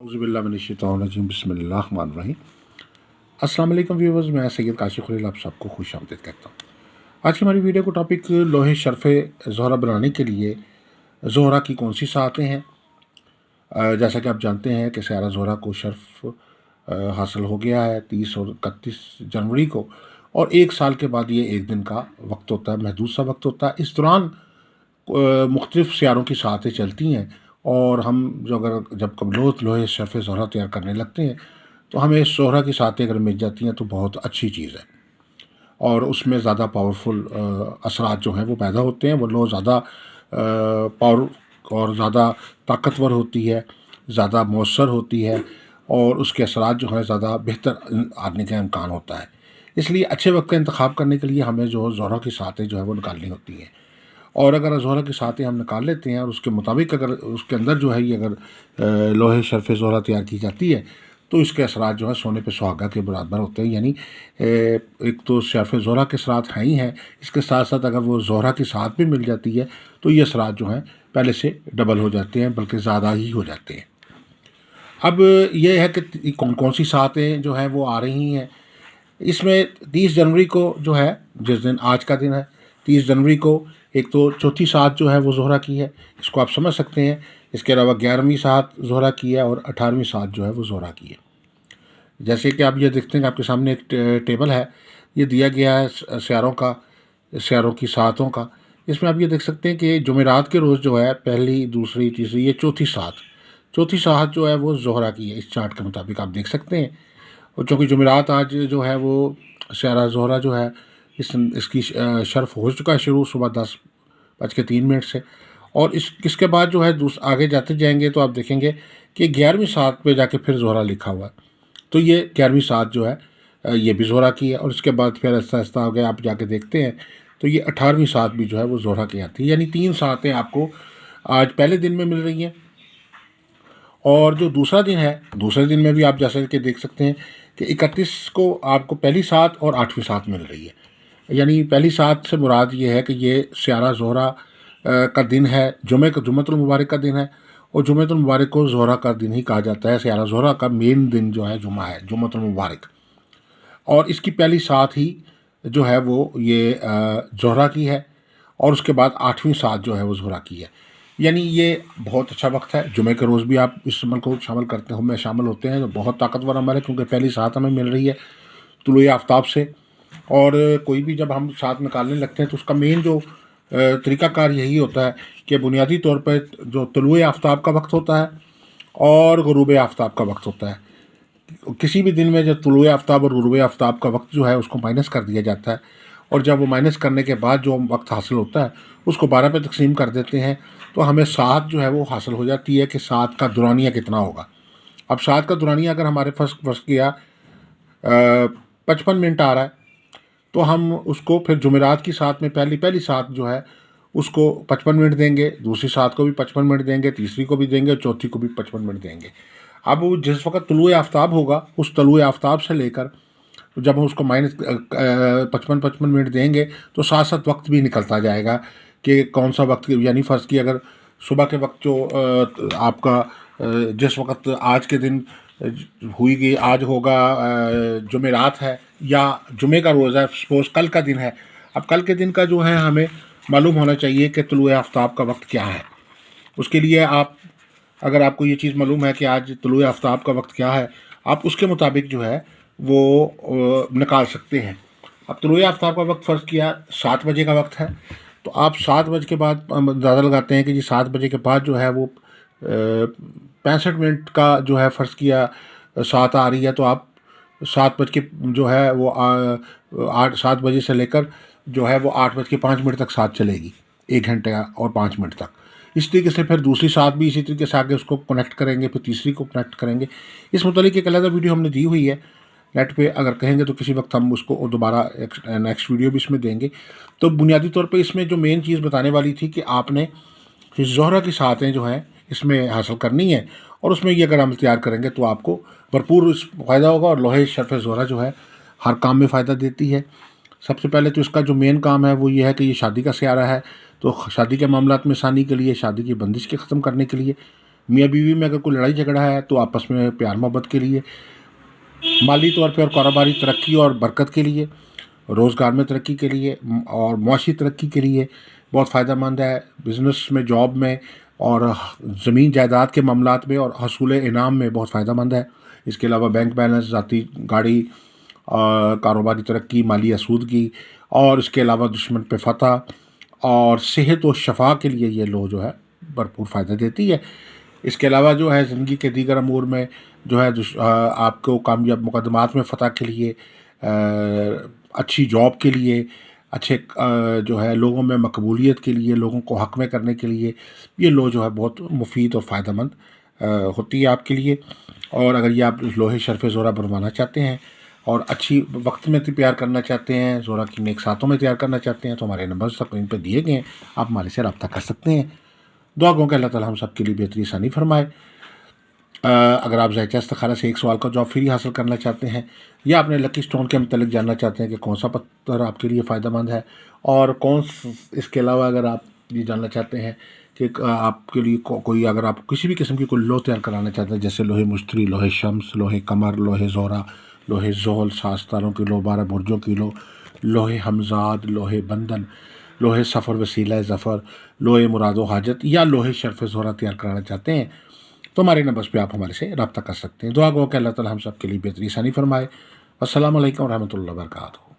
औज़ुबिल्लाहिमिनश्शैतानिर्रजीम बिस्मिल्लाहिर्रहमानिर्रहीम। अस्सलाम वालेकुम व्यूअर्स, मैं सैयद काशिफ़ खलील आप सबको खुश आमदीद कहता हूँ। आज की हमारी वीडियो को टॉपिक लोहे शर्फ़ ज़ोहरा बनाने के लिए ज़ोहरा की कौन सी सातें हैं। जैसा कि आप जानते हैं कि सयारा ज़ोहरा को शर्फ़ हासिल हो गया है 30 और 31 जनवरी को, और एक साल के बाद ये एक दिन का वक्त होता है, महदूद सा वक्त होता है। इस दौरान मुख्तलिफ़ सियारों की सातें चलती हैं, और हम जब कब लोहे शर्फ़ ज़ोहरा तैयार करने लगते हैं तो हमें ज़ोहरा की सातें अगर मिल जाती हैं तो बहुत अच्छी चीज़ है, और उसमें ज़्यादा पावरफुल असरात जो हैं वो पैदा होते हैं। वो लो ज़्यादा पावर और ज़्यादा ताकतवर होती है, ज़्यादा मौसर होती है, और उसके असरात जो हैं ज़्यादा बेहतर आने का इम्कान होता है। इसलिए अच्छे वक्त का इंतखाब करने के लिए हमें जो ज़ोहरा की सातें जो है वो निकालनी होती हैं, और अगर ज़ोहरा की सातें हम निकाल लेते हैं और उसके मुताबिक अगर उसके अंदर जो है ये अगर लोहे शर्फ़ ज़ोहरा तैयार की जाती है तो इसके असरात जो है सोने पे सुहागा के बराबर होते हैं। यानी एक तो शर्फ़ ज़ोहरा के असरात हैं ही हैं, इसके साथ साथ अगर वो ज़ोहरा की साथ भी मिल जाती है तो ये असरात जो हैं पहले से डबल हो जाते हैं, बल्कि ज़्यादा ही हो जाते हैं। अब ये है कि कौन कौन सी सातें जो हैं वो आ रही हैं। इसमें 30 जनवरी को जो है, जिस दिन आज का दिन है 30 जनवरी को, एक तो चौथी सात जो है वो ज़ोहरा की है, इसको आप समझ सकते हैं। इसके अलावा 11वीं सात ज़ोहरा की है, और 18वीं सात जो है वो ज़ोहरा की है। जैसे कि आप ये देखते हैं कि आपके सामने एक टेबल है, ये दिया गया है सियारों की सातों का। इसमें आप ये देख सकते हैं कि जुमेरात के रोज़ जो है पहली, दूसरी, तीसरी, ये चौथी सात जो है वो ज़ोहरा की है। इस चार्ट के मुताबिक आप देख सकते हैं, और चूँकि जुमेरात आज जो है वो सयारा ज़ोहरा जो है इसकी शर्फ़ हो चुका है शुरू सुबह 10:03 से, और इसके बाद जो है आगे जाते जाएंगे तो आप देखेंगे कि 11वीं सात पे जाके फिर ज़ोहरा लिखा हुआ है। तो ये 11वीं सात जो है ये भी ज़ोहरा की है, और इसके बाद फिर आहिस्ता आहिस्ता आगे आप जाके देखते हैं तो ये 18वीं सात भी जो है वो ज़ोहरा की आती है। यानी 3 सातें आपको आज पहले दिन में मिल रही हैं, और जो दूसरा दिन है, दूसरे दिन में भी आप जैसे कि देख सकते हैं कि 31 को आपको पहली सात और 8वीं सात मिल रही है। यानी पहली सात से मुराद ये है कि ये सयारा ज़ोहरा का दिन है, जुम्मतुल मुबारक का दिन है, और जुम्मतुल मुबारक को ज़ोहरा का दिन ही कहा जाता है। सयारा ज़ोहरा का मेन दिन जो है जुम्मा है, जुम्मतुल मुबारक, और इसकी पहली सात ही जो है वो ये ज़ोहरा की है, और उसके बाद 8वीं सात जो है वो ज़ोहरा की है। यानी ये बहुत अच्छा वक्त है। जुमे के रोज़ भी आप इस अमल को शामिल होते हैं तो बहुत ताकतवर अमल है, क्योंकि पहली सात हमें मिल रही है तुलुए आफ्ताब से। और कोई भी जब हम साथ निकालने लगते हैं तो उसका मेन जो तरीक़ाकार यही होता है कि बुनियादी तौर पर जो तुलुए आफ्ताब का वक्त होता है और गुरूब आफ्ताब का वक्त होता है, किसी भी दिन में जब तुलुए आफ्ताब और गुरूब आफ्ताब का वक्त जो है उसको माइनस कर दिया जाता है, और जब वो माइनस करने के बाद जो वक्त हासिल होता है उसको 12 पे तकसीम कर देते हैं, तो हमें सात जो है वो हासिल हो जाती है कि सात का दुरानिया कितना होगा। अब सात का दुरानिया अगर हमारे फर्स्ट किया 55 मिनट आ रहा है, तो हम उसको फिर जुमेरात की सात में पहली सात जो है उसको 55 मिनट देंगे, दूसरी सात को भी 55 मिनट देंगे, तीसरी को भी देंगे, चौथी को भी 55 मिनट देंगे। अब वो जिस वक्त तुलुए आफ्ताब होगा उस तुलुए आफ्ताब से लेकर जब हम उसको माइनस 55 मिनट देंगे तो साथ साथ वक्त भी निकलता जाएगा कि कौन सा वक्त, यानी फ़र्ज़ की अगर सुबह के वक्त जो आपका जिस वक्त आज के दिन हुई गई, आज होगा जुमेरात है या जुमे का रोज़ा है, सपोज़ कल का दिन है। अब कल के दिन का जो है हमें मालूम होना चाहिए कि तुलुए आफ्ताब का वक्त क्या है। उसके लिए अगर आपको ये चीज़ मालूम है कि आज तुलुए आफ्ताब का वक्त क्या है, आप उसके मुताबिक जो है वो निकाल सकते हैं। अब तुलुए आफ्ताब का वक्त फ़र्ज़ किया 7 बजे का वक्त है, तो आप 7 बजे के बाद अंदाज़ा लगाते हैं कि जी 7 बजे के बाद जो है वो 65 मिनट का जो है फ़र्ज़ किया सात आ रही है, तो आप 7 बज के जो है वो 7 बजे से लेकर जो है वो 8:05 तक साथ चलेगी, 1 घंटे और 5 मिनट तक। इस तरीके से फिर दूसरी सात भी इसी तरीके से आगे उसको कनेक्ट करेंगे, फिर तीसरी को कनेक्ट करेंगे। इस मुतालिक एक अलग वीडियो हमने दी हुई है नेट पे, अगर कहेंगे तो किसी वक्त हम उसको दोबारा नेक्स्ट वीडियो भी इसमें देंगे। तो बुनियादी तौर पे इसमें जो मेन चीज़ बताने वाली थी कि आपने ज़ोहरा की सातें जो हैं इसमें हासिल करनी है, और उसमें ये अगर हम तैयार करेंगे तो आपको भरपूर फ़ायदा होगा। और लोहे शर्फ़ ज़ोहरा जो है हर काम में फ़ायदा देती है। सबसे पहले तो इसका जो मेन काम है वो ये है कि ये शादी का सयारा है, तो शादी के मामलात में आसानी के लिए, शादी की बंदिश के ख़त्म करने के लिए میاں بیوی میں اگر کوئی لڑائی جھگڑا ہے تو آپس میں پیار محبت کے لیے، مالی طور پہ اور کاروباری ترقی اور برکت کے لیے، روزگار میں ترقی کے لیے اور معاشی ترقی کے لیے بہت فائدہ مند ہے، بزنس میں، جاب میں اور زمین جائیداد کے معاملات میں اور حصول انعام میں بہت فائدہ مند ہے۔ اس کے علاوہ بینک بیلنس، ذاتی گاڑی، کاروباری ترقی، مالی آسودگی اور اس کے علاوہ دشمن پہ فتح اور صحت و شفا کے لیے یہ لو جو ہے بھرپور فائدہ دیتی ہے۔ اس کے علاوہ جو ہے زندگی کے دیگر امور میں جو ہے آپ کو کامیاب مقدمات میں فتح کے لیے، اچھی جاب کے لیے، اچھے جو ہے لوگوں میں مقبولیت کے لیے، لوگوں کو حق میں کرنے کے لیے یہ لو جو ہے بہت مفید اور فائدہ مند ہوتی ہے آپ کے لیے۔ اور اگر یہ آپ لوہے شرف زہرہ بنوانا چاہتے ہیں اور اچھی وقت میں تیار کرنا چاہتے ہیں، زہرہ کی نیک ساتوں میں تیار کرنا چاہتے ہیں، تو ہمارے نمبر اسکرین پہ دیے گئے ہیں، آپ ہمارے سے رابطہ کر سکتے ہیں۔ دعا گو کہ اللہ تعالیٰ ہم سب کے لیے بہتری آسانی فرمائے۔ اگر آپ ذائقہ استخارہ سے ایک سوال کا جواب فری حاصل کرنا چاہتے ہیں یا اپنے لکی سٹون کے متعلق جاننا چاہتے ہیں کہ کون سا پتھر آپ کے لیے فائدہ مند ہے اور اس کے علاوہ اگر آپ یہ جاننا چاہتے ہیں کہ آپ کے لیے کوئی، اگر آپ کسی بھی قسم کی کوئی لوح تیار کرانا چاہتے ہیں جیسے لوہے مشتری، لوہے شمس، لوہے قمر، لوہے زہرہ، لوہے زحل، 7 ستاروں کی لو، 12 برجوں کی لو، لوہے ہمزاد، لوہے بندن، لوہے سفر وسیلہ ظفر، لوہے مراد و حاجت یا لوہے شرف زہرہ تیار کرانا چاہتے ہیں تو ہمارے نمبرس پہ آپ ہمارے سے رابطہ کر سکتے ہیں۔ دعا گو کہ اللہ تعالیٰ ہم سب کے لیے بہتری آسانی فرمائے۔ السلام علیکم ورحمۃ اللہ وبرکاتہ۔